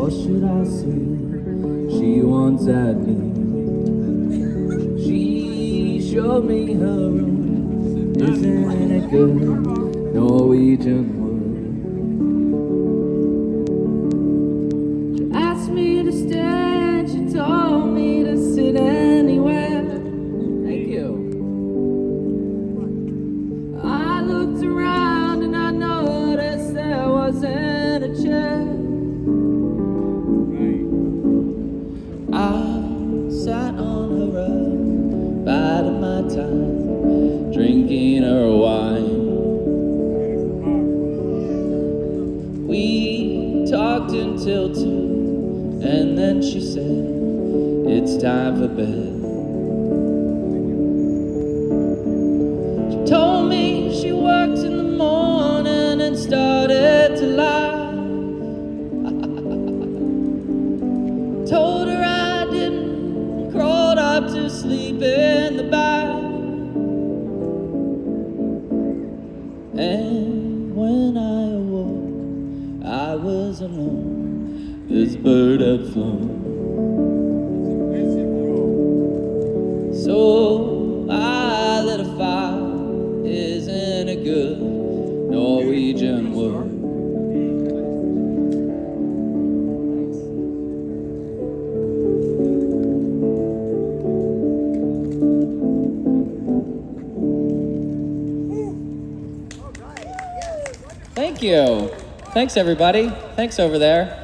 Or should I say, she once had me. She showed me her room. Isn't it good? Norwegian wood. She asked me to stand, she told me to sit anywhere. Thank you. I looked around and I noticed there wasn't a chair. I sat on her rug, biding my time, drinking her wine. We talked until 2, and then she said, it's time for bed. She told me she worked in the morning and started to lie. Told her I didn't, crawled up to sleep in the bath. And when I awoke, I was alone. This bird had flown. So I lit a fire. Isn't it good? Norwegian wood. Thank you. Thanks, everybody. Thanks over there.